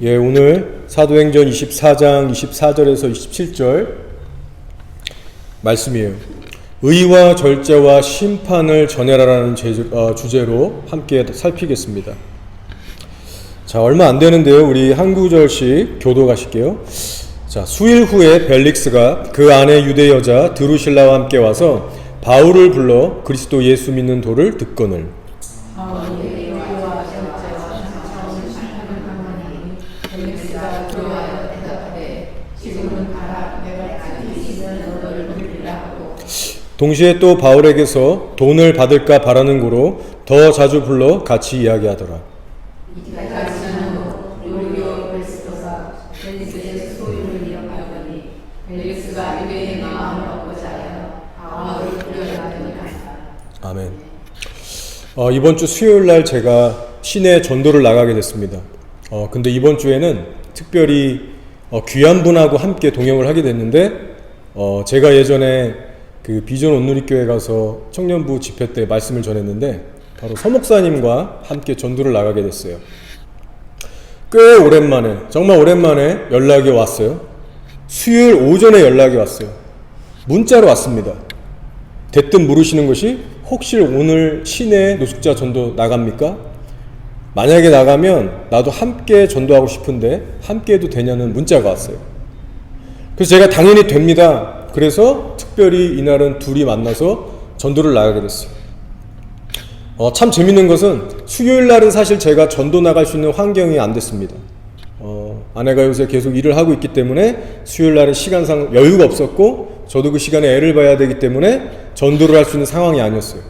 예, 오늘 사도행전 24장 24절에서 27절 말씀이에요. 의와 절제와 심판을 전해라라는 주제로 함께 살피겠습니다. 자, 얼마 안 되는데요. 우리 한 구절씩 교도가실게요. 자, 수일 후에 벨릭스가 그 아내 유대 여자 드루실라와 함께 와서 바울을 불러 그리스도 예수 믿는 도를 듣거늘. 동시에 또 바울에게서 돈을 받을까 바라는 고로 더 자주 불러 같이 이야기하더라. 아멘. 이번 주 수요일 날 제가 시내 전도를 나가게 됐습니다. 근데 이번 주에는 특별히 귀한 분하고 함께 동행을 하게 됐는데 제가 예전에 그 비전 온누리교회 가서 청년부 집회 때 말씀을 전했는데 바로 서목사님과 함께 전도를 나가게 됐어요. 꽤 오랜만에, 정말 오랜만에 연락이 왔어요. 수요일 오전에 연락이 왔어요. 문자로 왔습니다. 대뜸 물으시는 것이 혹시 오늘 시내 노숙자 전도 나갑니까? 만약에 나가면 나도 함께 전도하고 싶은데 함께 해도 되냐는 문자가 왔어요. 그래서 제가 당연히 됩니다. 그래서 특별히 이날은 둘이 만나서 전도를 나가게 됐어요. 참 재밌는 것은 수요일 날은 사실 제가 전도 나갈 수 있는 환경이 안 됐습니다. 아내가 요새 계속 일을 하고 있기 때문에 수요일 날은 시간상 여유가 없었고 저도 그 시간에 애를 봐야 되기 때문에 전도를 할 수 있는 상황이 아니었어요.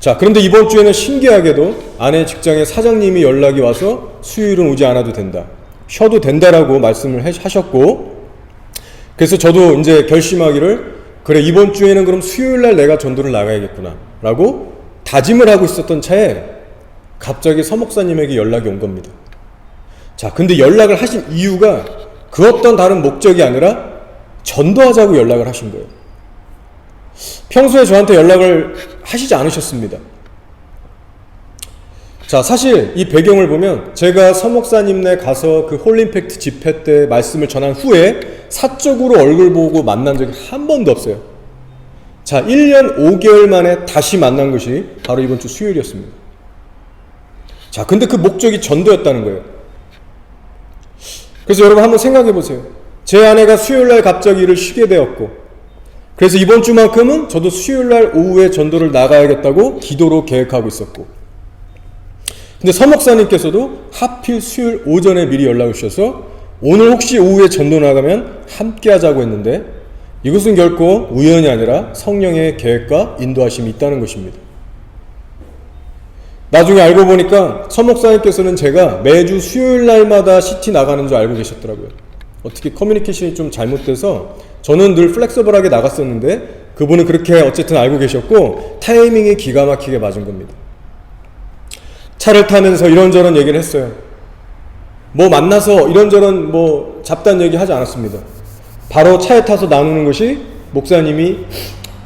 자, 그런데 이번 주에는 신기하게도 아내 직장의 사장님이 연락이 와서 수요일은 오지 않아도 된다, 쉬어도 된다라고 말씀을 하셨고, 그래서 저도 이제 결심하기를, 그래 이번 주에는 그럼 수요일날 내가 전도를 나가야겠구나 라고 다짐을 하고 있었던 차에 갑자기 서목사님에게 연락이 온 겁니다. 자, 근데 연락을 하신 이유가 그 어떤 다른 목적이 아니라 전도하자고 연락을 하신 거예요. 평소에 저한테 연락을 하시지 않으셨습니다. 자, 사실 이 배경을 보면 제가 서목사님네 가서 그 홀림팩트 집회 때 말씀을 전한 후에 사적으로 얼굴 보고 만난 적이 한 번도 없어요. 자, 1년 5개월 만에 다시 만난 것이 바로 이번 주 수요일이었습니다. 자, 근데 그 목적이 전도였다는 거예요. 그래서 여러분 한번 생각해 보세요. 제 아내가 수요일날 갑자기 일을 쉬게 되었고, 그래서 이번 주만큼은 저도 수요일날 오후에 전도를 나가야겠다고 기도로 계획하고 있었고, 근데 서목사님께서도 하필 수요일 오전에 미리 연락을 주셔서 오늘 혹시 오후에 전도 나가면 함께 하자고 했는데, 이것은 결코 우연이 아니라 성령의 계획과 인도하심이 있다는 것입니다. 나중에 알고 보니까 서목사님께서는 제가 매주 수요일 날마다 CT 나가는 줄 알고 계셨더라고요. 어떻게 커뮤니케이션이 좀 잘못돼서 저는 늘 플렉서블하게 나갔었는데 그분은 그렇게 어쨌든 알고 계셨고 타이밍이 기가 막히게 맞은 겁니다. 차를 타면서 이런저런 얘기를 했어요. 뭐 만나서 이런저런 뭐 잡다한 얘기 하지 않았습니다. 바로 차에 타서 나누는 것이, 목사님이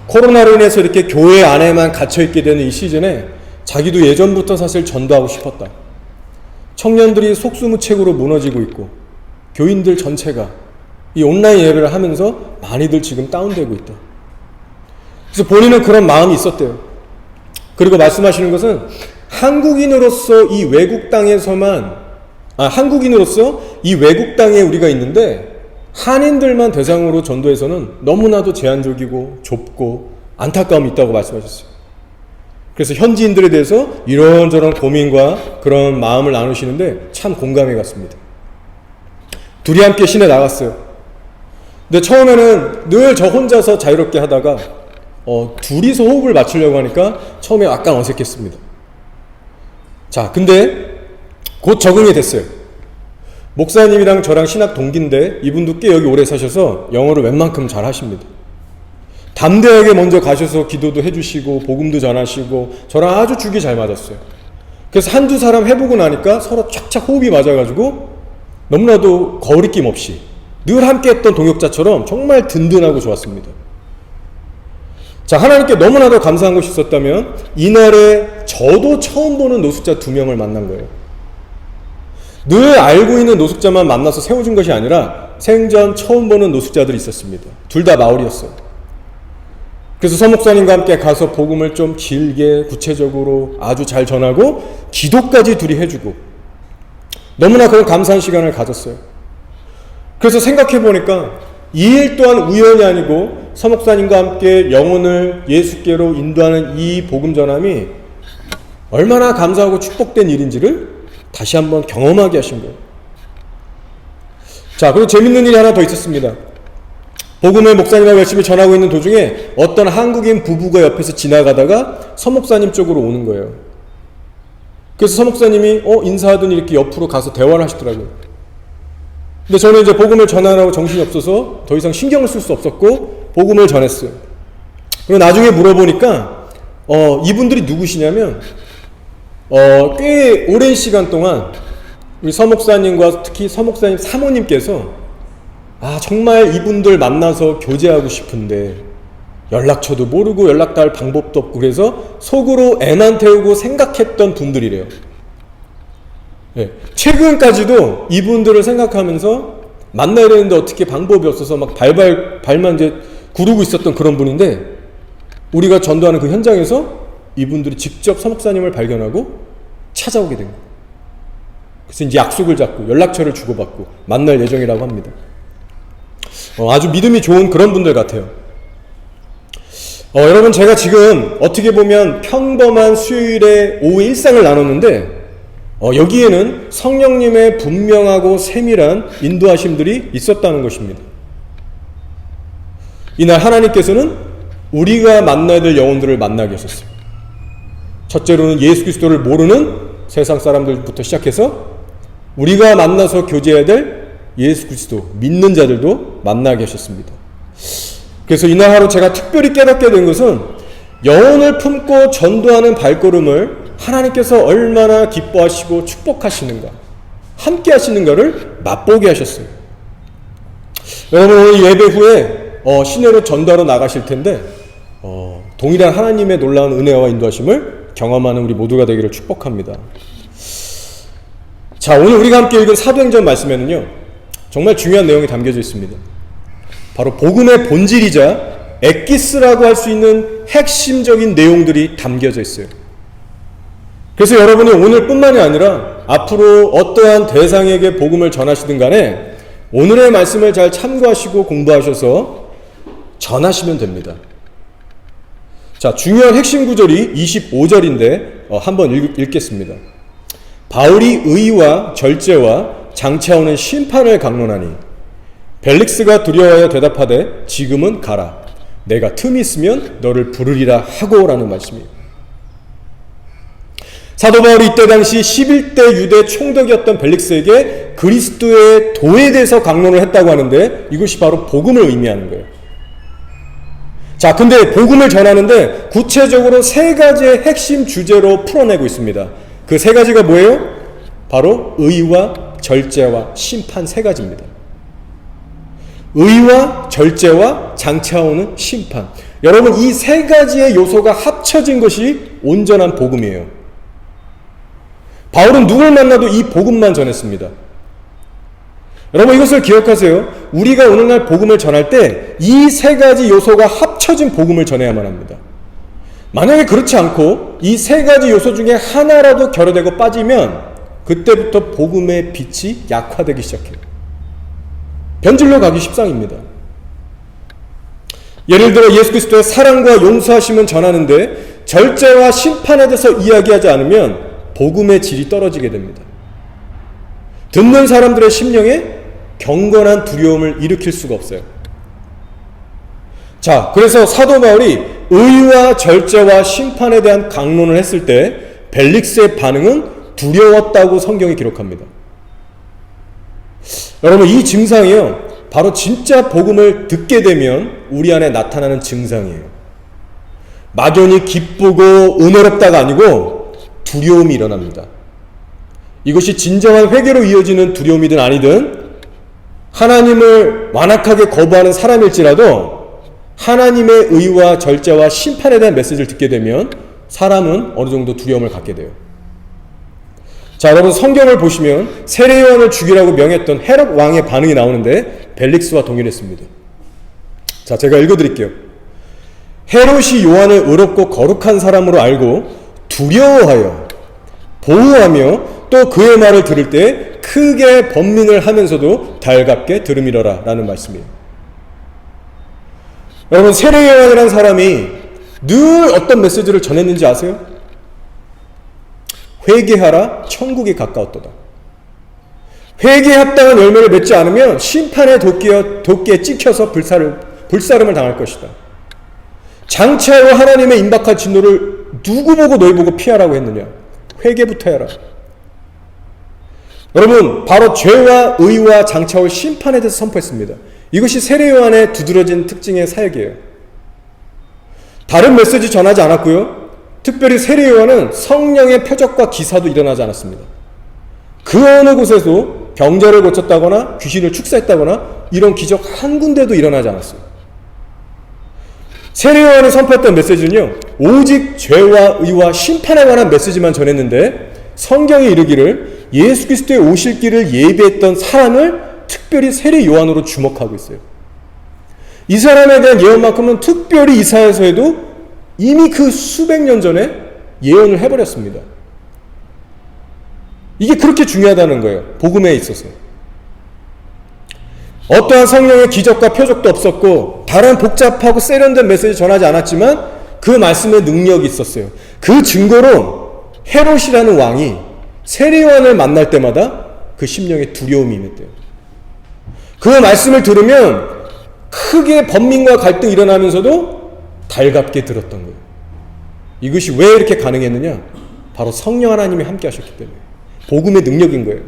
코로나로 인해서 이렇게 교회 안에만 갇혀있게 되는 이 시즌에 자기도 예전부터 사실 전도하고 싶었다. 청년들이 속수무책으로 무너지고 있고 교인들 전체가 이 온라인 예배를 하면서 많이들 지금 다운되고 있다. 그래서 본인은 그런 마음이 있었대요. 그리고 말씀하시는 것은 한국인으로서 이 외국 땅에 우리가 있는데 한인들만 대상으로 전도해서는 너무나도 제한적이고 좁고 안타까움이 있다고 말씀하셨어요. 그래서 현지인들에 대해서 이런저런 고민과 그런 마음을 나누시는데 참 공감해 갔습니다. 둘이 함께 시내 나갔어요. 근데 처음에는 늘 저 혼자서 자유롭게 하다가 둘이서 호흡을 맞추려고 하니까 처음에 약간 어색했습니다. 자, 근데 곧 적응이 됐어요. 목사님이랑 저랑 신학 동기인데 이분도 꽤 여기 오래 사셔서 영어를 웬만큼 잘 하십니다. 담대하게 먼저 가셔서 기도도 해주시고 복음도 전하시고 저랑 아주 죽이 잘 맞았어요. 그래서 한두 사람 해보고 나니까 서로 착착 호흡이 맞아가지고 너무나도 거리낌 없이 늘 함께 했던 동역자처럼 정말 든든하고 좋았습니다. 자, 하나님께 너무나도 감사한 것이 있었다면 이날에 저도 처음 보는 노숙자 2명을 만난 거예요. 늘 알고 있는 노숙자만 만나서 세워준 것이 아니라 생전 처음 보는 노숙자들이 있었습니다. 둘 다 마을이었어요. 그래서 서목사님과 함께 가서 복음을 좀 길게 구체적으로 아주 잘 전하고 기도까지 둘이 해주고 너무나 그런 감사한 시간을 가졌어요. 그래서 생각해 보니까 이 일 또한 우연이 아니고 서목사님과 함께 영혼을 예수께로 인도하는 이 복음 전함이 얼마나 감사하고 축복된 일인지를 다시 한번 경험하게 하신 거예요. 자, 그리고 재밌는 일이 하나 더 있었습니다. 복음을 목사님하고 열심히 전하고 있는 도중에 어떤 한국인 부부가 옆에서 지나가다가 서목사님 쪽으로 오는 거예요. 그래서 서목사님이 인사하더니 이렇게 옆으로 가서 대화를 하시더라고요. 근데 저는 이제 복음을 전하라고 정신이 없어서 더 이상 신경을 쓸 수 없었고 복음을 전했어요. 그리고 나중에 물어보니까 이분들이 누구시냐면 꽤 오랜 시간 동안 우리 서목사님과 특히 서목사님 사모님께서 정말 이분들 만나서 교제하고 싶은데 연락처도 모르고 연락 닿을 방법도 없고 그래서 속으로 애만 태우고 생각했던 분들이래요. 네. 최근까지도 이분들을 생각하면서 만나야 되는데 어떻게 방법이 없어서 막 발만 이제 구르고 있었던 그런 분인데 우리가 전도하는 그 현장에서 이분들이 직접 서목사님을 발견하고 찾아오게 된 거예요. 그래서 이제 약속을 잡고 연락처를 주고받고 만날 예정이라고 합니다. 아주 믿음이 좋은 그런 분들 같아요. 여러분, 제가 지금 어떻게 보면 평범한 수요일의 오후 일상을 나눴는데 여기에는 성령님의 분명하고 세밀한 인도하심들이 있었다는 것입니다. 이날 하나님께서는 우리가 만나야 될 영혼들을 만나게 하셨어요. 첫째로는 예수 그리스도를 모르는 세상 사람들부터 시작해서 우리가 만나서 교제해야 될 예수 그리스도 믿는 자들도 만나게 하셨습니다. 그래서 이날 하루 제가 특별히 깨닫게 된 것은 영혼을 품고 전도하는 발걸음을 하나님께서 얼마나 기뻐하시고 축복하시는가, 함께 하시는가를 맛보게 하셨어요. 여러분, 오늘 예배 후에 시내로 전도하러 나가실 텐데 동일한 하나님의 놀라운 은혜와 인도하심을 경험하는 우리 모두가 되기를 축복합니다. 자, 오늘 우리가 함께 읽은 사도행전 말씀에는요 정말 중요한 내용이 담겨져 있습니다. 바로 복음의 본질이자 엑기스라고 할 수 있는 핵심적인 내용들이 담겨져 있어요. 그래서 여러분이 오늘 뿐만이 아니라 앞으로 어떠한 대상에게 복음을 전하시든 간에 오늘의 말씀을 잘 참고하시고 공부하셔서 전하시면 됩니다. 자, 중요한 핵심 구절이 25절인데 한번 읽겠습니다. 바울이 의와 절제와 장차오는 심판을 강론하니 벨릭스가 두려워하여 대답하되 지금은 가라. 내가 틈이 있으면 너를 부르리라 하고 라는 말씀이에요. 사도 바울이 이때 당시 11대 유대 총독이었던 벨릭스에게 그리스도의 도에 대해서 강론을 했다고 하는데 이것이 바로 복음을 의미하는 거예요. 자, 근데 복음을 전하는데 구체적으로 세 가지의 핵심 주제로 풀어내고 있습니다. 그 세 가지가 뭐예요? 바로 의와 절제와 심판 세 가지입니다. 의와 절제와 장차오는 심판. 여러분, 이 세 가지의 요소가 합쳐진 것이 온전한 복음이에요. 바울은 누굴 만나도 이 복음만 전했습니다. 여러분, 이것을 기억하세요. 우리가 오늘날 복음을 전할 때 이 세 가지 요소가 합쳐진 복음을 전해야만 합니다. 만약에 그렇지 않고 이 세 가지 요소 중에 하나라도 결여되고 빠지면 그때부터 복음의 빛이 약화되기 시작해요. 변질로 가기 십상입니다. 예를 들어 예수 그리스도의 사랑과 용서하심은 전하는데 절제와 심판에 대해서 이야기하지 않으면 복음의 질이 떨어지게 됩니다. 듣는 사람들의 심령에 경건한 두려움을 일으킬 수가 없어요. 자, 그래서 사도 바울이 의와 절제와 심판에 대한 강론을 했을 때 벨릭스의 반응은 두려웠다고 성경이 기록합니다. 여러분, 이 증상이요 바로 진짜 복음을 듣게 되면 우리 안에 나타나는 증상이에요. 막연히 기쁘고 은혜롭다가 아니고 두려움이 일어납니다. 이것이 진정한 회개로 이어지는 두려움이든 아니든 하나님을 완악하게 거부하는 사람일지라도 하나님의 의와 절제와 심판에 대한 메시지를 듣게 되면 사람은 어느 정도 두려움을 갖게 돼요. 자, 여러분 성경을 보시면 세례 요한을 죽이라고 명했던 헤롯 왕의 반응이 나오는데 벨릭스와 동일했습니다. 자, 제가 읽어드릴게요. 헤롯이 요한을 의롭고 거룩한 사람으로 알고 두려워하여 보호하며 또 그의 말을 들을 때 크게 번민을 하면서도 달갑게 들음이러라 라는 말씀이에요. 여러분, 세례 요한이라는 사람이 늘 어떤 메시지를 전했는지 아세요? 회개하라, 천국이 가까웠도다. 회개에 합당한 열매를 맺지 않으면 심판의 도끼에 찍혀서 불사름을 당할 것이다. 장차로 하나님의 임박한 진노를 누구 보고 너희 보고 피하라고 했느냐? 회개부터 해라. 여러분, 바로 죄와 의와 장차올 심판에 대해서 선포했습니다. 이것이 세례 요한의 두드러진 특징의 사역이에요. 다른 메시지 전하지 않았고요. 특별히 세례 요한은 성령의 표적과 기사도 일어나지 않았습니다. 그 어느 곳에도 병자를 고쳤다거나 귀신을 축사했다거나 이런 기적 한 군데도 일어나지 않았어요. 세례 요한이 선포했던 메시지는요, 오직 죄와 의와 심판에 관한 메시지만 전했는데 성경이 이르기를 예수 그리스도의 오실 길을 예비했던 사람을 특별히 세례 요한으로 주목하고 있어요. 이 사람에 대한 예언만큼은 특별히 이사야서에도 이미 그 수백 년 전에 예언을 해버렸습니다. 이게 그렇게 중요하다는 거예요. 복음에 있어서. 어떠한 성령의 기적과 표적도 없었고 다른 복잡하고 세련된 메시지 전하지 않았지만 그 말씀의 능력이 있었어요. 그 증거로 헤롯이라는 왕이 세례 요한을 만날 때마다 그 심령에 두려움이 임했대요. 그 말씀을 들으면 크게 번민과 갈등이 일어나면서도 달갑게 들었던 거예요. 이것이 왜 이렇게 가능했느냐? 바로 성령 하나님이 함께 하셨기 때문에. 복음의 능력인 거예요.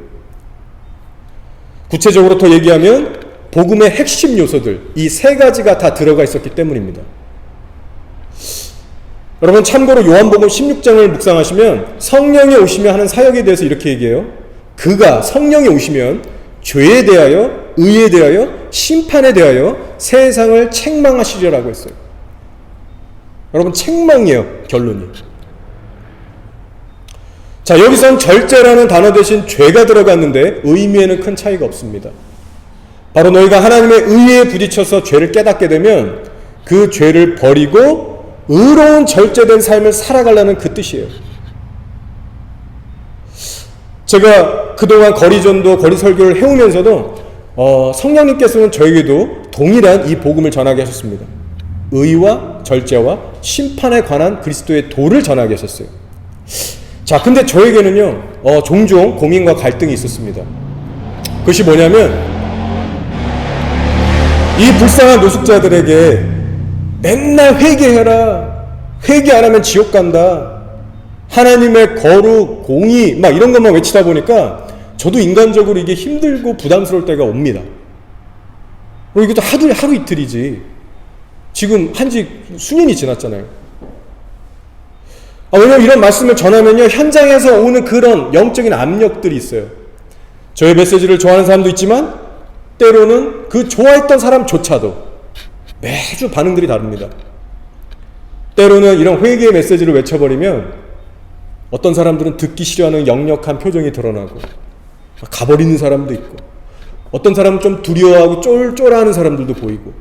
구체적으로 더 얘기하면 복음의 핵심 요소들, 이 세 가지가 다 들어가 있었기 때문입니다. 여러분, 참고로 요한복음 16장을 묵상하시면 성령이 오시며 하는 사역에 대해서 이렇게 얘기해요. 그가 성령이 오시면 죄에 대하여, 의에 대하여, 심판에 대하여 세상을 책망하시리라고 했어요. 여러분, 책망이에요, 결론이. 자, 여기선 절제라는 단어 대신 죄가 들어갔는데 의미에는 큰 차이가 없습니다. 바로 너희가 하나님의 의에 부딪혀서 죄를 깨닫게 되면 그 죄를 버리고 의로운 절제된 삶을 살아가려는 그 뜻이에요. 제가 그동안 거리전도, 거리 설교를 해오면서도 성령님께서는 저에게도 동일한 이 복음을 전하게 하셨습니다. 의와 절제와 심판에 관한 그리스도의 도를 전하게 하셨어요. 자, 근데 저에게는요, 종종 고민과 갈등이 있었습니다. 그것이 뭐냐면, 이 불쌍한 노숙자들에게 맨날 회개해라, 회개 안 하면 지옥 간다, 하나님의 거룩, 공의, 막 이런 것만 외치다 보니까 저도 인간적으로 이게 힘들고 부담스러울 때가 옵니다. 그리고 이것도 하루 이틀이지. 지금 한지 수년이 지났잖아요. 왜냐면 이런 말씀을 전하면요, 현장에서 오는 그런 영적인 압력들이 있어요. 저의 메시지를 좋아하는 사람도 있지만 때로는 그 좋아했던 사람조차도 매주 반응들이 다릅니다. 때로는 이런 회개의 메시지를 외쳐버리면 어떤 사람들은 듣기 싫어하는 역력한 표정이 드러나고 가버리는 사람도 있고, 어떤 사람은 좀 두려워하고 쫄쫄하는 사람들도 보이고,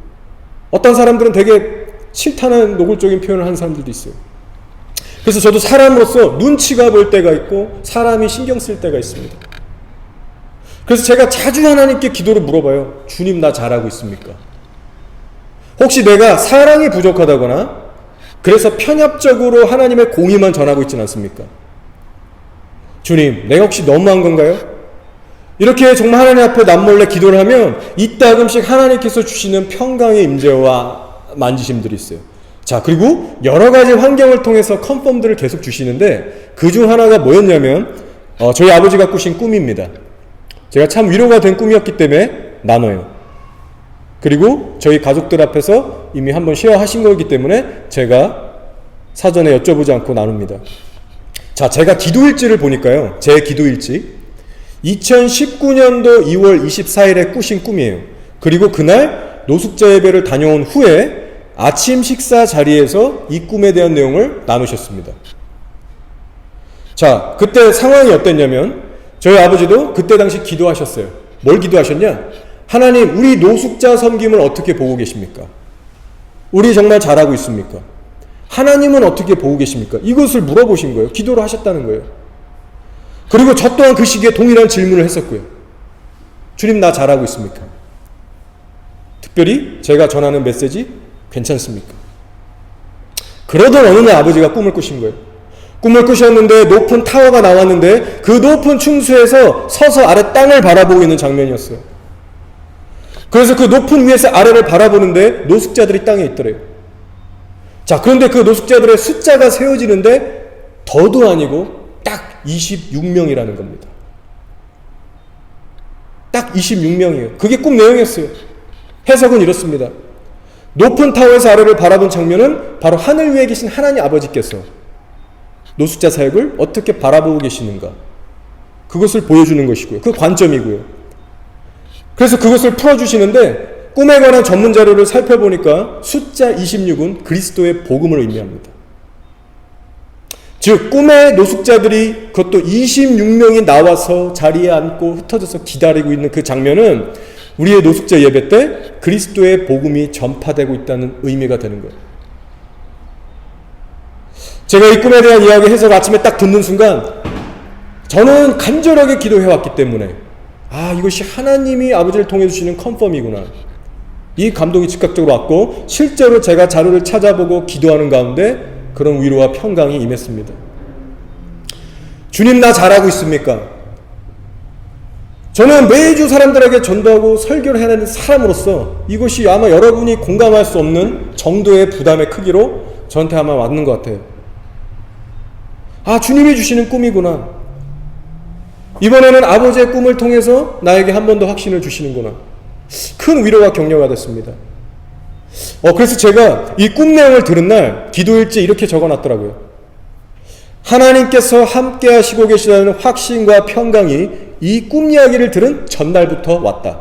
어떤 사람들은 되게 실탄한 노골적인 표현을 하는 사람들도 있어요. 그래서 저도 사람으로서 눈치가 보일 때가 있고 사람이 신경 쓸 때가 있습니다. 그래서 제가 자주 하나님께 기도를 물어봐요. 주님, 나 잘하고 있습니까? 혹시 내가 사랑이 부족하다거나 그래서 편협적으로 하나님의 공의만 전하고 있지는 않습니까? 주님, 내가 혹시 너무한 건가요? 이렇게 정말 하나님 앞에 남몰래 기도를 하면 이따금씩 하나님께서 주시는 평강의 임재와 만지심들이 있어요. 자, 그리고 여러 가지 환경을 통해서 컨펌들을 계속 주시는데 그 중 하나가 뭐였냐면 저희 아버지가 꾸신 꿈입니다. 제가 참 위로가 된 꿈이었기 때문에 나눠요. 그리고 저희 가족들 앞에서 이미 한번 쉐어하신 거기 때문에 제가 사전에 여쭤보지 않고 나눕니다. 자, 제가 기도일지를 보니까요, 제 기도일지 2019년도 2월 24일에 꾸신 꿈이에요. 그리고 그날 노숙자 예배를 다녀온 후에 아침 식사 자리에서 이 꿈에 대한 내용을 나누셨습니다. 자, 그때 상황이 어땠냐면 저희 아버지도 그때 당시 기도하셨어요. 뭘 기도하셨냐? 하나님, 우리 노숙자 섬김을 어떻게 보고 계십니까? 우리 정말 잘하고 있습니까? 하나님은 어떻게 보고 계십니까? 이것을 물어보신 거예요. 기도를 하셨다는 거예요. 그리고 저 또한 그 시기에 동일한 질문을 했었고요. 주님, 나 잘하고 있습니까? 특별히 제가 전하는 메시지 괜찮습니까? 그러던 어느 날 아버지가 꿈을 꾸신 거예요. 꿈을 꾸셨는데 높은 타워가 나왔는데 그 높은 충수에서 서서 아래 땅을 바라보고 있는 장면이었어요. 그래서 그 높은 위에서 아래를 바라보는데 노숙자들이 땅에 있더래요. 자, 그런데 그 노숙자들의 숫자가 세워지는데 더도 아니고 딱 26명이라는 겁니다. 딱 26명이에요. 그게 꿈 내용이었어요. 해석은 이렇습니다. 높은 타워에서 아래를 바라본 장면은 바로 하늘 위에 계신 하나님 아버지께서 노숙자 사역을 어떻게 바라보고 계시는가, 그것을 보여주는 것이고요. 그 관점이고요. 그래서 그것을 풀어주시는데 꿈에 관한 전문 자료를 살펴보니까 숫자 26은 그리스도의 복음을 의미합니다. 즉 꿈의 노숙자들이 그것도 26명이 나와서 자리에 앉고 흩어져서 기다리고 있는 그 장면은 우리의 노숙자 예배 때 그리스도의 복음이 전파되고 있다는 의미가 되는 거예요. 제가 이 꿈에 대한 이야기 해석 아침에 딱 듣는 순간 저는 간절하게 기도해왔기 때문에 이것이 하나님이 아버지를 통해 주시는 컨펌이구나, 이 감동이 즉각적으로 왔고 실제로 제가 자료를 찾아보고 기도하는 가운데 그런 위로와 평강이 임했습니다. 주님, 나 잘하고 있습니까? 저는 매주 사람들에게 전도하고 설교를 해야 하는 사람으로서 이것이 아마 여러분이 공감할 수 없는 정도의 부담의 크기로 저한테 아마 왔는 것 같아요. 주님이 주시는 꿈이구나. 이번에는 아버지의 꿈을 통해서 나에게 한 번 더 확신을 주시는구나. 큰 위로와 격려가 됐습니다. 그래서 제가 이 꿈 내용을 들은 날 기도일지에 이렇게 적어놨더라고요. 하나님께서 함께 하시고 계시다는 확신과 평강이 이 꿈 이야기를 들은 전날부터 왔다.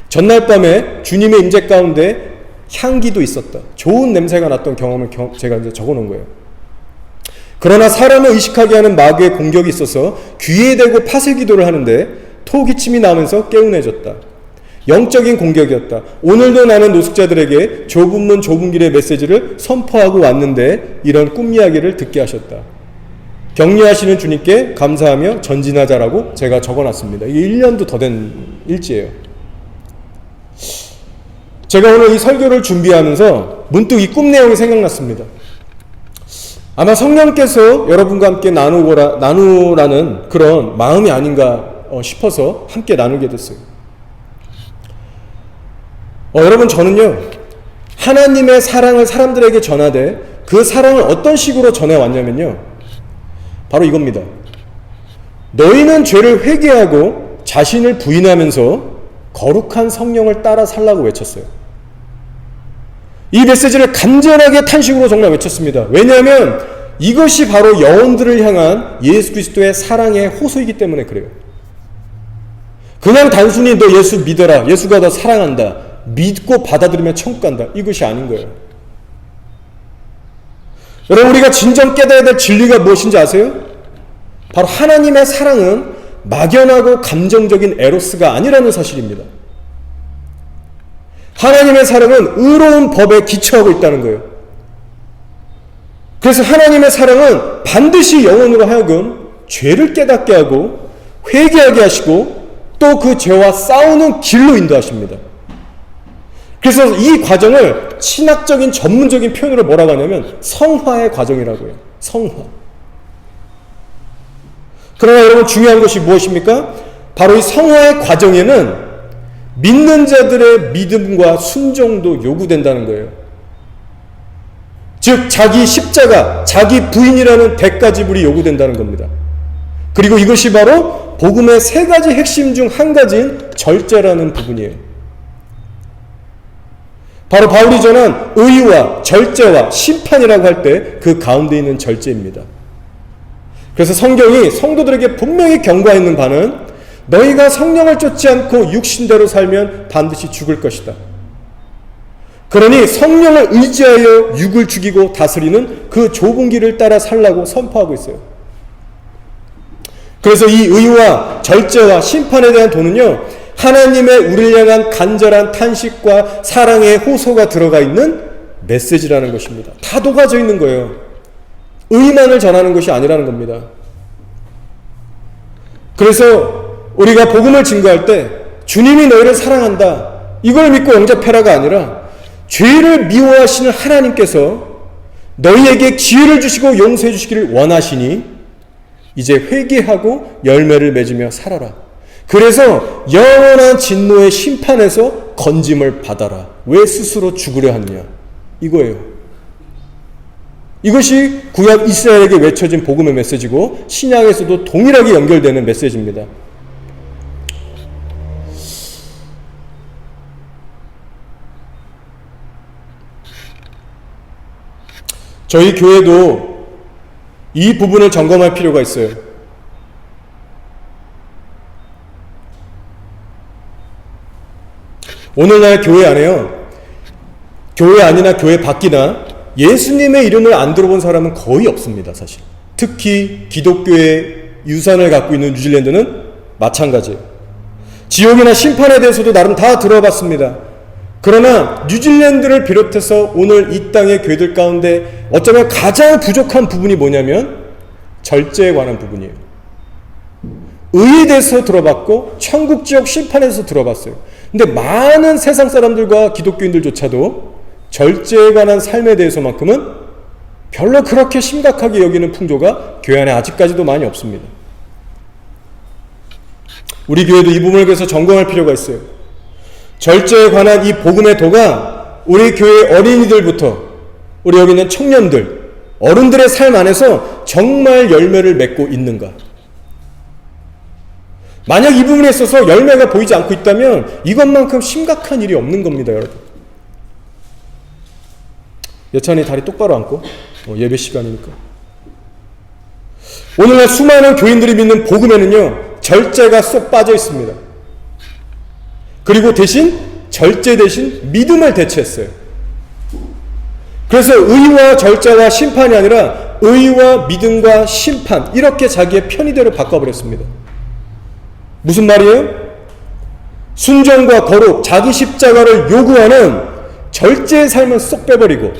전날 밤에 주님의 임재 가운데 향기도 있었다. 좋은 냄새가 났던 경험을 제가 이제 적어놓은 거예요. 그러나 사람을 의식하게 하는 마귀의 공격이 있어서 귀에 대고 파쇄 기도를 하는데 토기침이 나면서 개운해졌다. 영적인 공격이었다. 오늘도 나는 노숙자들에게 좁은 문 좁은 길의 메시지를 선포하고 왔는데 이런 꿈 이야기를 듣게 하셨다. 격려하시는 주님께 감사하며 전진하자라고 제가 적어놨습니다. 이게 1년도 더 된 일지예요. 제가 오늘 이 설교를 준비하면서 문득 이 꿈 내용이 생각났습니다. 아마 성령께서 여러분과 함께 나누라는 그런 마음이 아닌가 싶어서 함께 나누게 됐어요. 여러분, 저는요, 하나님의 사랑을 사람들에게 전하되 그 사랑을 어떤 식으로 전해왔냐면요, 바로 이겁니다. 너희는 죄를 회개하고 자신을 부인하면서 거룩한 성령을 따라 살라고 외쳤어요. 이 메시지를 간절하게 탄식으로 정말 외쳤습니다. 왜냐하면 이것이 바로 영혼들을 향한 예수 그리스도의 사랑의 호소이기 때문에 그래요. 그냥 단순히 너 예수 믿어라, 예수가 너 사랑한다, 믿고 받아들이면 천국 간다, 이것이 아닌 거예요. 여러분, 우리가 진정 깨달아야 될 진리가 무엇인지 아세요? 바로 하나님의 사랑은 막연하고 감정적인 에로스가 아니라는 사실입니다. 하나님의 사랑은 의로운 법에 기초하고 있다는 거예요. 그래서 하나님의 사랑은 반드시 영혼으로 하여금 죄를 깨닫게 하고 회개하게 하시고 또 그 죄와 싸우는 길로 인도하십니다. 그래서 이 과정을 신학적인 전문적인 표현으로 뭐라고 하냐면 성화의 과정이라고 해요. 성화. 그러나 여러분, 중요한 것이 무엇입니까? 바로 이 성화의 과정에는 믿는 자들의 믿음과 순종도 요구된다는 거예요. 즉 자기 십자가, 자기 부인이라는 대가 지불이 요구된다는 겁니다. 그리고 이것이 바로 복음의 세 가지 핵심 중 한 가지인 절제라는 부분이에요. 바로 바울이 전한 의와 절제와 심판이라고 할 때 그 가운데 있는 절제입니다. 그래서 성경이 성도들에게 분명히 경고하는 바는 너희가 성령을 쫓지 않고 육신대로 살면 반드시 죽을 것이다. 그러니 성령을 의지하여 육을 죽이고 다스리는 그 좁은 길을 따라 살라고 선포하고 있어요. 그래서 이 의와 절제와 심판에 대한 도는요, 하나님의 우리를 향한 간절한 탄식과 사랑의 호소가 들어가 있는 메시지라는 것입니다. 다 녹아져 있는 거예요. 의만을 전하는 것이 아니라는 겁니다. 그래서 우리가 복음을 증거할 때 주님이 너희를 사랑한다, 이걸 믿고 영접해라가 아니라 죄를 미워하시는 하나님께서 너희에게 기회를 주시고 용서해 주시기를 원하시니 이제 회개하고 열매를 맺으며 살아라. 그래서 영원한 진노의 심판에서 건짐을 받아라. 왜 스스로 죽으려 하느냐, 이거예요. 이것이 구약 이스라엘에게 외쳐진 복음의 메시지고 신약에서도 동일하게 연결되는 메시지입니다. 저희 교회도 이 부분을 점검할 필요가 있어요. 오늘날 교회 안에요, 교회 안이나 교회 밖이나 예수님의 이름을 안 들어본 사람은 거의 없습니다, 사실. 특히 기독교의 유산을 갖고 있는 뉴질랜드는 마찬가지예요. 지옥이나 심판에 대해서도 나름 다 들어봤습니다. 그러나 뉴질랜드를 비롯해서 오늘 이 땅의 교회들 가운데 어쩌면 가장 부족한 부분이 뭐냐면 절제에 관한 부분이에요. 의에 대해서 들어봤고 천국 지옥 심판에 대해서 들어봤어요. 근데 많은 세상 사람들과 기독교인들조차도 절제에 관한 삶에 대해서만큼은 별로 그렇게 심각하게 여기는 풍조가 교회 안에 아직까지도 많이 없습니다. 우리 교회도 이 부분을 그래서 점검할 필요가 있어요. 절제에 관한 이 복음의 도가 우리 교회 어린이들부터 우리 여기 있는 청년들, 어른들의 삶 안에서 정말 열매를 맺고 있는가? 만약 이 부분에 있어서 열매가 보이지 않고 있다면 이것만큼 심각한 일이 없는 겁니다, 여러분. 여찬이 다리 똑바로 앉고, 예배 시간이니까. 오늘날 수많은 교인들이 믿는 복음에는요, 절제가 쏙 빠져 있습니다. 그리고 대신 절제 대신 믿음을 대체했어요. 그래서 의와 절제와 심판이 아니라 의와 믿음과 심판, 이렇게 자기의 편의대로 바꿔버렸습니다. 무슨 말이에요? 순종과 거룩, 자기 십자가를 요구하는 절제의 삶을 쏙 빼버리고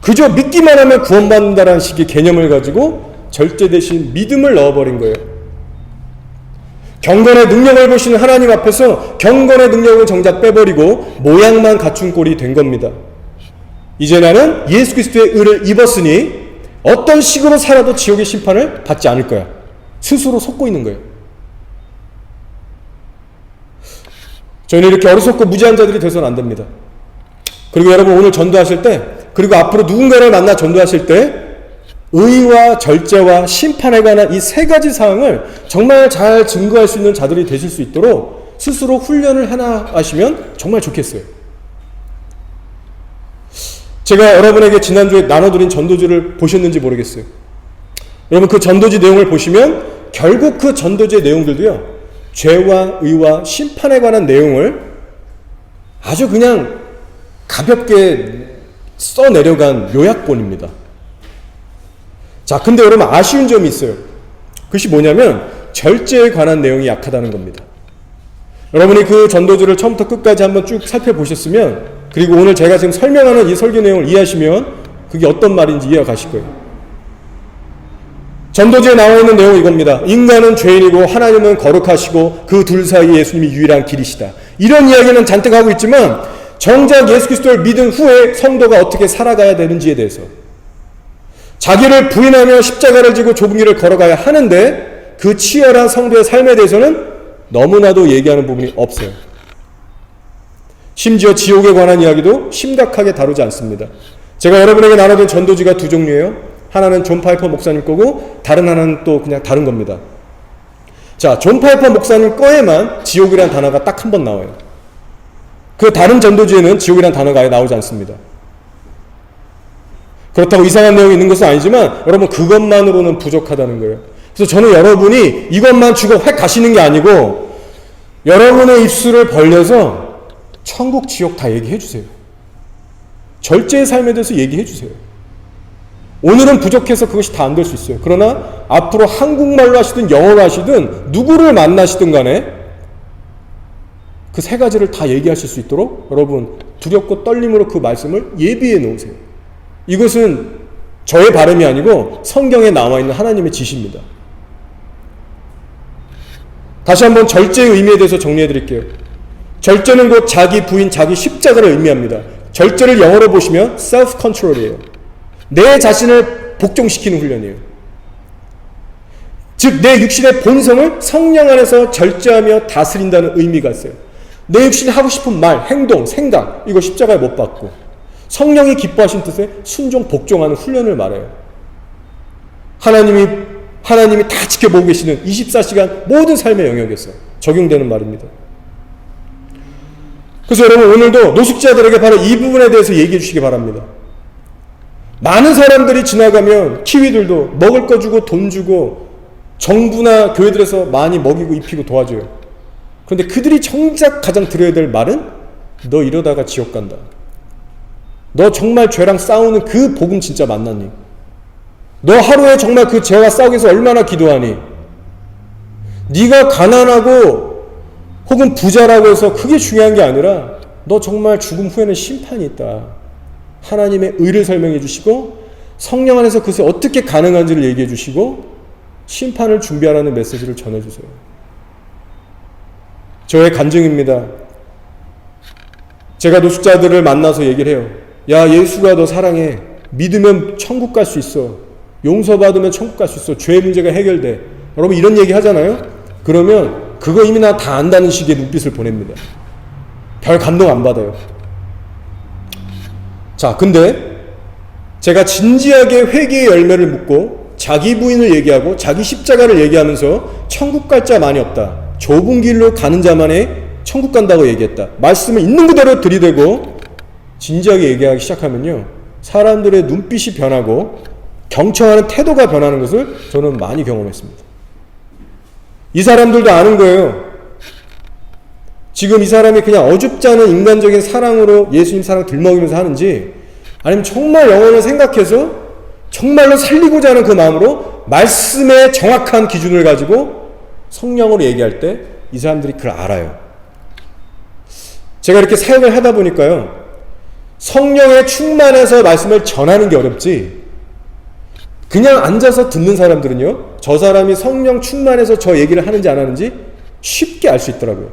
그저 믿기만 하면 구원받는다는 식의 개념을 가지고 절제 대신 믿음을 넣어버린 거예요. 경건의 능력을 보시는 하나님 앞에서 경건의 능력을 정작 빼버리고 모양만 갖춘 꼴이 된 겁니다. 이제 나는 예수 그리스도의 의를 입었으니 어떤 식으로 살아도 지옥의 심판을 받지 않을 거야. 스스로 속고 있는 거예요. 저희는 이렇게 어리석고 무지한 자들이 돼서는 안 됩니다. 그리고 여러분 오늘 전도하실 때, 그리고 앞으로 누군가를 만나 전도하실 때 의와 절제와 심판에 관한 이 세 가지 사항을 정말 잘 증거할 수 있는 자들이 되실 수 있도록 스스로 훈련을 해나가시면 정말 좋겠어요. 제가 여러분에게 지난주에 나눠드린 전도지를 보셨는지 모르겠어요. 여러분 그 전도지 내용을 보시면 결국 그 전도지의 내용들도요, 죄와 의와 심판에 관한 내용을 아주 그냥 가볍게 써내려간 요약본입니다. 자, 근데 여러분 아쉬운 점이 있어요. 그것이 뭐냐면 절제에 관한 내용이 약하다는 겁니다. 여러분이 그 전도지를 처음부터 끝까지 한번 쭉 살펴보셨으면, 그리고 오늘 제가 지금 설명하는 이 설교 내용을 이해하시면 그게 어떤 말인지 이해가 가실 거예요. 전도지에 나와 있는 내용은 이겁니다. 인간은 죄인이고 하나님은 거룩하시고 그 둘 사이에 예수님이 유일한 길이시다. 이런 이야기는 잔뜩 하고 있지만 정작 예수 그리스도를 믿은 후에 성도가 어떻게 살아가야 되는지에 대해서, 자기를 부인하며 십자가를 지고 좁은 길을 걸어가야 하는데 그 치열한 성도의 삶에 대해서는 너무나도 얘기하는 부분이 없어요. 심지어 지옥에 관한 이야기도 심각하게 다루지 않습니다. 제가 여러분에게 나눠준 전도지가 두 종류예요. 하나는 존 파이퍼 목사님 거고 다른 하나는 또 그냥 다른 겁니다. 자, 존 파이퍼 목사님 거에만 지옥이라는 단어가 딱 한 번 나와요. 그 다른 전도지에는 지옥이라는 단어가 아예 나오지 않습니다. 그렇다고 이상한 내용이 있는 것은 아니지만 여러분 그것만으로는 부족하다는 거예요. 그래서 저는 여러분이 이것만 주고 획 가시는 게 아니고 여러분의 입술을 벌려서 천국 지옥 다 얘기해 주세요. 절제의 삶에 대해서 얘기해 주세요. 오늘은 부족해서 그것이 다 안 될 수 있어요. 그러나 앞으로 한국말로 하시든 영어로 하시든 누구를 만나시든 간에 그 세 가지를 다 얘기하실 수 있도록 여러분 두렵고 떨림으로 그 말씀을 예비해 놓으세요. 이것은 저의 바람이 아니고 성경에 나와 있는 하나님의 지시입니다. 다시 한번 절제의 의미에 대해서 정리해 드릴게요. 절제는 곧 자기 부인, 자기 십자가를 의미합니다. 절제를 영어로 보시면 self-control이에요. 내 자신을 복종시키는 훈련이에요. 즉 내 육신의 본성을 성령 안에서 절제하며 다스린다는 의미가 있어요. 내 육신이 하고 싶은 말, 행동, 생각 이거 십자가에 못 박고 성령이 기뻐하신 뜻에 순종, 복종하는 훈련을 말해요. 하나님이 다 지켜보고 계시는 24시간 모든 삶의 영역에서 적용되는 말입니다. 그래서 여러분 오늘도 노숙자들에게 바로 이 부분에 대해서 얘기해 주시기 바랍니다. 많은 사람들이 지나가면 키위들도 먹을 거 주고 돈 주고 정부나 교회들에서 많이 먹이고 입히고 도와줘요. 그런데 그들이 정작 가장 들어야 될 말은 너 이러다가 지옥 간다. 너 정말 죄랑 싸우는 그 복음 진짜 만났니? 너 하루에 정말 그 죄와 싸우기 위해서 얼마나 기도하니? 네가 가난하고 혹은 부자라고 해서 그게 중요한 게 아니라 너 정말 죽음 후에는 심판이 있다. 하나님의 의를 설명해 주시고 성령 안에서 그것이 어떻게 가능한지를 얘기해 주시고 심판을 준비하라는 메시지를 전해 주세요. 저의 간증입니다. 제가 노숙자들을 만나서 얘기를 해요. 야, 예수가 너 사랑해. 믿으면 천국 갈 수 있어. 용서받으면 천국 갈 수 있어. 죄 문제가 해결돼. 여러분 이런 얘기 하잖아요. 그러면 그거 이미 나 다 안다는 식의 눈빛을 보냅니다. 별 감동 안 받아요. 자, 근데 제가 진지하게 회개의 열매를 묻고 자기 부인을 얘기하고 자기 십자가를 얘기하면서 천국 갈 자 많이 없다. 좁은 길로 가는 자만이 천국 간다고 얘기했다. 말씀을 있는 그대로 들이대고 진지하게 얘기하기 시작하면요. 사람들의 눈빛이 변하고 경청하는 태도가 변하는 것을 저는 많이 경험했습니다. 이 사람들도 아는 거예요. 지금 이 사람이 그냥 어줍지 않은 인간적인 사랑으로 예수님 사랑 들먹이면서 하는지 아니면 정말 영혼을 생각해서 정말로 살리고자 하는 그 마음으로 말씀의 정확한 기준을 가지고 성령으로 얘기할 때 이 사람들이 그걸 알아요. 제가 이렇게 사역을 하다 보니까요. 성령에 충만해서 말씀을 전하는 게 어렵지 그냥 앉아서 듣는 사람들은요. 저 사람이 성령 충만해서 저 얘기를 하는지 안 하는지 쉽게 알 수 있더라고요.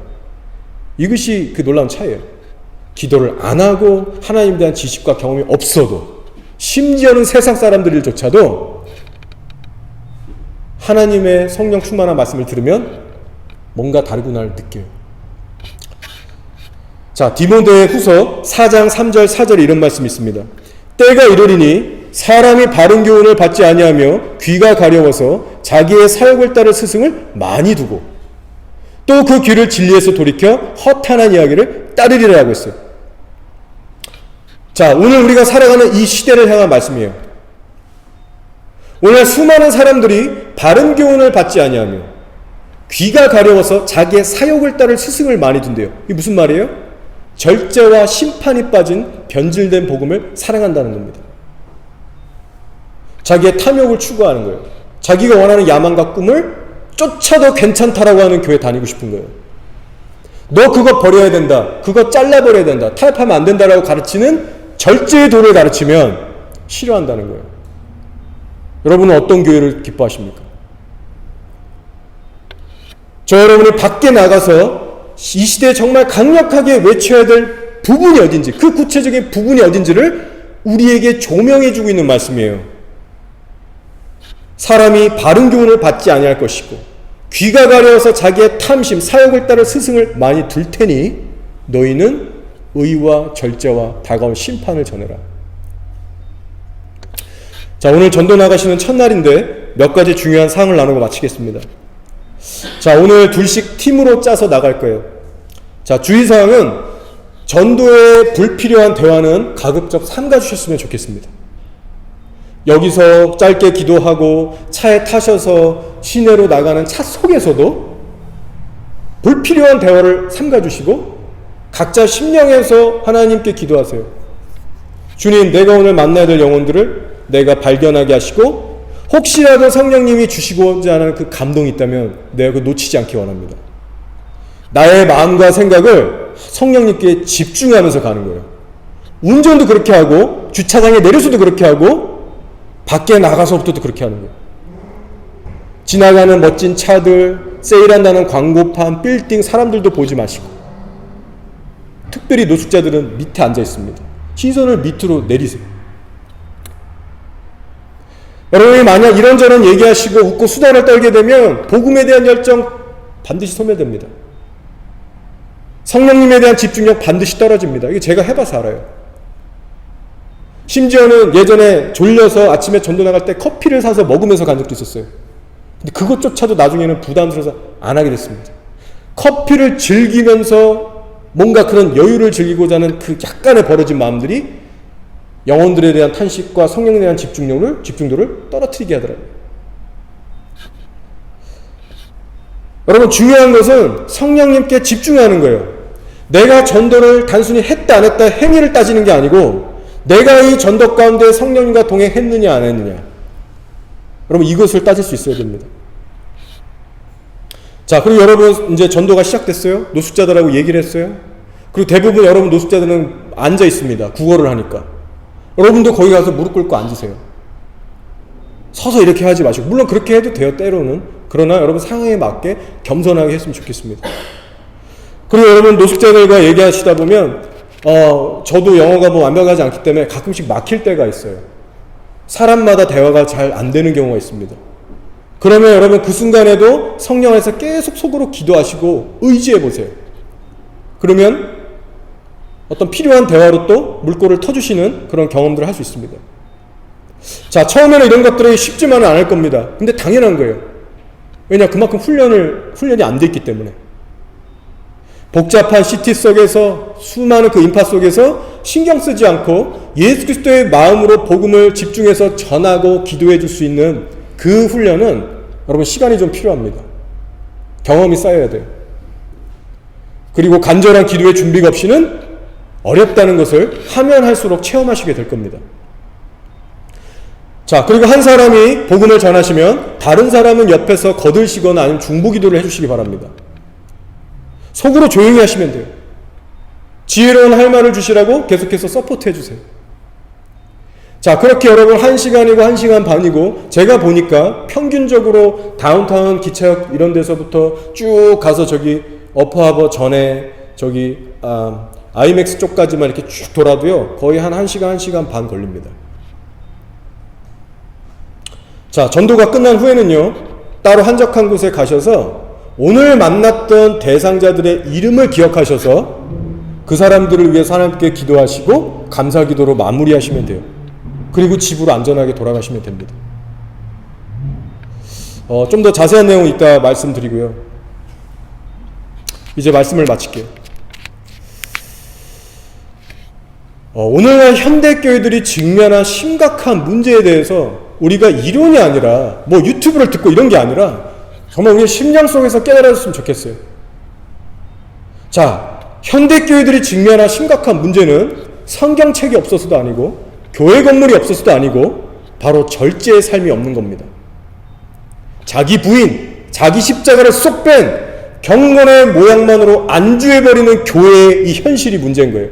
이것이 그 놀라운 차이예요. 기도를 안 하고 하나님에 대한 지식과 경험이 없어도 심지어는 세상 사람들조차도 하나님의 성령 충만한 말씀을 들으면 뭔가 다르구나를 느껴요. 자, 디모데 후서 4장 3절 4절에 이런 말씀이 있습니다. 때가 이르리니 사람이 바른 교훈을 받지 아니하며 귀가 가려워서 자기의 사욕을 따를 스승을 많이 두고 또 그 귀를 진리에서 돌이켜 허탄한 이야기를 따르리라고 했어요. 자, 오늘 우리가 살아가는 이 시대를 향한 말씀이에요. 오늘 수많은 사람들이 바른 교훈을 받지 아니하며 귀가 가려워서 자기의 사욕을 따를 스승을 많이 둔대요. 이게 무슨 말이에요? 절제와 심판이 빠진 변질된 복음을 사랑한다는 겁니다. 자기의 탐욕을 추구하는 거예요. 자기가 원하는 야망과 꿈을 쫓아도 괜찮다라고 하는 교회 다니고 싶은 거예요. 너 그거 버려야 된다. 그거 잘라버려야 된다. 타협하면 안 된다라고 가르치는 절제의 도를 가르치면 싫어한다는 거예요. 여러분은 어떤 교회를 기뻐하십니까? 저 여러분이 밖에 나가서 이 시대에 정말 강력하게 외쳐야 될 부분이 어딘지, 그 구체적인 부분이 어딘지를 우리에게 조명해주고 있는 말씀이에요. 사람이 바른 교훈을 받지 아니할 것이고 귀가 가려워서 자기의 탐심, 사욕을 따를 스승을 많이 둘 테니 너희는 의와 절제와 다가올 심판을 전해라. 자, 오늘 전도 나가시는 첫날인데 몇 가지 중요한 사항을 나누고 마치겠습니다. 자, 오늘 둘씩 팀으로 짜서 나갈 거예요. 자, 주의사항은 전도에 불필요한 대화는 가급적 삼가주셨으면 좋겠습니다. 여기서 짧게 기도하고 차에 타셔서 시내로 나가는 차 속에서도 불필요한 대화를 삼가주시고 각자 심령에서 하나님께 기도하세요. 주님, 내가 오늘 만나야 될 영혼들을 내가 발견하게 하시고 혹시라도 성령님이 주시고자 하는 그 감동이 있다면 내가 그거 놓치지 않기 원합니다. 나의 마음과 생각을 성령님께 집중하면서 가는 거예요. 운전도 그렇게 하고 주차장에 내려서도 그렇게 하고 밖에 나가서부터도 그렇게 하는 거예요. 지나가는 멋진 차들, 세일한다는 광고판, 빌딩, 사람들도 보지 마시고 특별히 노숙자들은 밑에 앉아 있습니다. 시선을 밑으로 내리세요. 여러분이 만약 이런저런 얘기하시고 웃고 수다를 떨게 되면 복음에 대한 열정 반드시 소멸됩니다. 성령님에 대한 집중력 반드시 떨어집니다. 이게 제가 해봐서 알아요. 심지어는 예전에 졸려서 아침에 전도 나갈 때 커피를 사서 먹으면서 간 적도 있었어요. 근데 그것조차도 나중에는 부담스러워서 안 하게 됐습니다. 커피를 즐기면서 뭔가 그런 여유를 즐기고자 하는 그 약간의 버려진 마음들이 영혼들에 대한 탄식과 성령에 대한 집중도를 떨어뜨리게 하더라고요. 여러분, 중요한 것은 성령님께 집중하는 거예요. 내가 전도를 단순히 했다 안 했다 행위를 따지는 게 아니고 내가 이 전도 가운데 성령님과 동행했느냐 안 했느냐, 여러분 이것을 따질 수 있어야 됩니다. 자, 그리고 여러분 이제 전도가 시작됐어요. 노숙자들하고 얘기를 했어요. 그리고 대부분 여러분 노숙자들은 앉아 있습니다. 국어를 하니까. 여러분도 거기 가서 무릎 꿇고 앉으세요. 서서 이렇게 하지 마시고, 물론 그렇게 해도 돼요, 때로는. 그러나 여러분 상황에 맞게 겸손하게 했으면 좋겠습니다. 그리고 여러분 노숙자들과 얘기하시다 보면 저도 영어가 뭐 완벽하지 않기 때문에 가끔씩 막힐 때가 있어요. 사람마다 대화가 잘 안 되는 경우가 있습니다. 그러면 여러분 그 순간에도 성령 안에서 계속 속으로 기도하시고 의지해 보세요. 그러면 어떤 필요한 대화로 또 물꼬를 터주시는 그런 경험들을 할 수 있습니다. 자, 처음에는 이런 것들이 쉽지만은 않을 겁니다. 근데 당연한 거예요. 왜냐, 그만큼 훈련이 안 돼 있기 때문에. 복잡한 시티 속에서 수많은 그 인파 속에서 신경 쓰지 않고 예수 그리스도의 마음으로 복음을 집중해서 전하고 기도해 줄 수 있는 그 훈련은 여러분 시간이 좀 필요합니다. 경험이 쌓여야 돼요. 그리고 간절한 기도의 준비가 없이는 어렵다는 것을 하면 할수록 체험하시게 될 겁니다. 자, 그리고 한 사람이 복음을 전하시면 다른 사람은 옆에서 거들시거나 아니면 중보기도를 해주시기 바랍니다. 속으로 조용히 하시면 돼요. 지혜로운 할 말을 주시라고 계속해서 서포트 해주세요. 자, 그렇게 여러분 1시간이고 1시간 반이고 제가 보니까 평균적으로 다운타운 기차역 이런 데서부터 쭉 가서 저기 어퍼하버 전에 저기 아이맥스 쪽까지만 이렇게 쭉 돌아도요 거의 한 1시간, 1시간 반 걸립니다. 자, 전도가 끝난 후에는요 따로 한적한 곳에 가셔서 오늘 만났던 대상자들의 이름을 기억하셔서 그 사람들을 위해서 하나님께 기도하시고 감사기도로 마무리하시면 돼요. 그리고 집으로 안전하게 돌아가시면 됩니다. 좀 더 자세한 내용은 이따 말씀드리고요. 이제 말씀을 마칠게요. 오늘날 현대교회들이 직면한 심각한 문제에 대해서 우리가 이론이 아니라 뭐 유튜브를 듣고 이런 게 아니라 정말 우리의 심령 속에서 깨달았으면 좋겠어요. 자, 현대교회들이 직면한 심각한 문제는 성경책이 없어서도 아니고 교회 건물이 없어서도 아니고 바로 절제의 삶이 없는 겁니다. 자기 부인, 자기 십자가를 쏙 뺀 경건의 모양만으로 안주해버리는 교회의 이 현실이 문제인 거예요.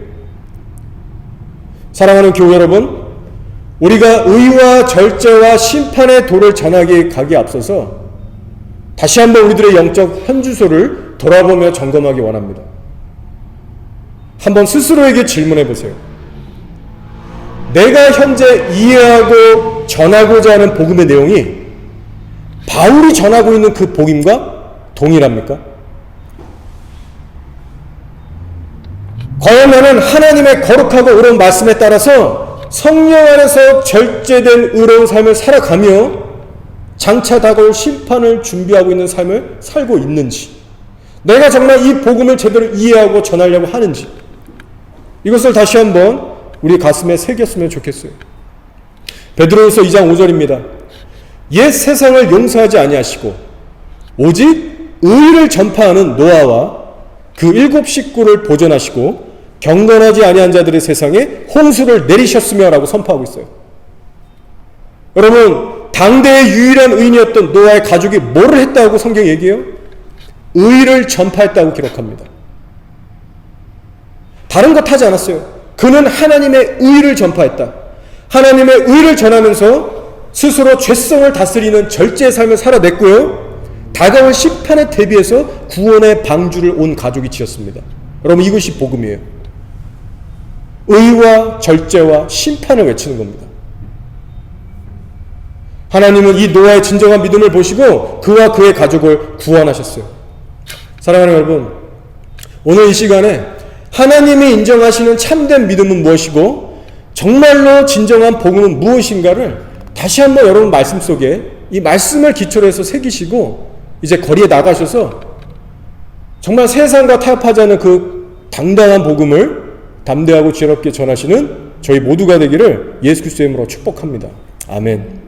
사랑하는 교회 여러분, 우리가 의와 절제와 심판의 도를 전하기에 가기에 앞서서 다시 한번 우리들의 영적 현주소를 돌아보며 점검하기 원합니다. 한번 스스로에게 질문해 보세요. 내가 현재 이해하고 전하고자 하는 복음의 내용이 바울이 전하고 있는 그 복음과 동일합니까? 과연 나는 하나님의 거룩하고 의로운 말씀에 따라서 성령 안에서 절제된 의로운 삶을 살아가며 장차 다가올 심판을 준비하고 있는 삶을 살고 있는지, 내가 정말 이 복음을 제대로 이해하고 전하려고 하는지, 이것을 다시 한번 우리 가슴에 새겼으면 좋겠어요. 베드로후서 2장 5절입니다. 옛 세상을 용서하지 아니하시고 오직 의를 전파하는 노아와 그 7 식구를 보존하시고 경건하지 아니한 자들의 세상에 홍수를 내리셨으며 라고 선포하고 있어요. 여러분, 당대의 유일한 의인이었던 노아의 가족이 뭐를 했다고 성경이 얘기해요? 의를 전파했다고 기록합니다. 다른 것 하지 않았어요. 그는 하나님의 의를 전파했다. 하나님의 의를 전하면서 스스로 죄성을 다스리는 절제의 삶을 살아냈고요. 다가올 심판에 대비해서 구원의 방주를 온 가족이 지었습니다. 여러분, 이것이 복음이에요. 의와 절제와 심판을 외치는 겁니다. 하나님은 이 노아의 진정한 믿음을 보시고 그와 그의 가족을 구원하셨어요. 사랑하는 여러분, 오늘 이 시간에 하나님이 인정하시는 참된 믿음은 무엇이고 정말로 진정한 복음은 무엇인가를 다시 한번 여러분 말씀 속에 이 말씀을 기초로 해서 새기시고 이제 거리에 나가셔서 정말 세상과 타협하지 않은 그 당당한 복음을 담대하고 지혜롭게 전하시는 저희 모두가 되기를 예수 그리스도의 이름으로 축복합니다. 아멘.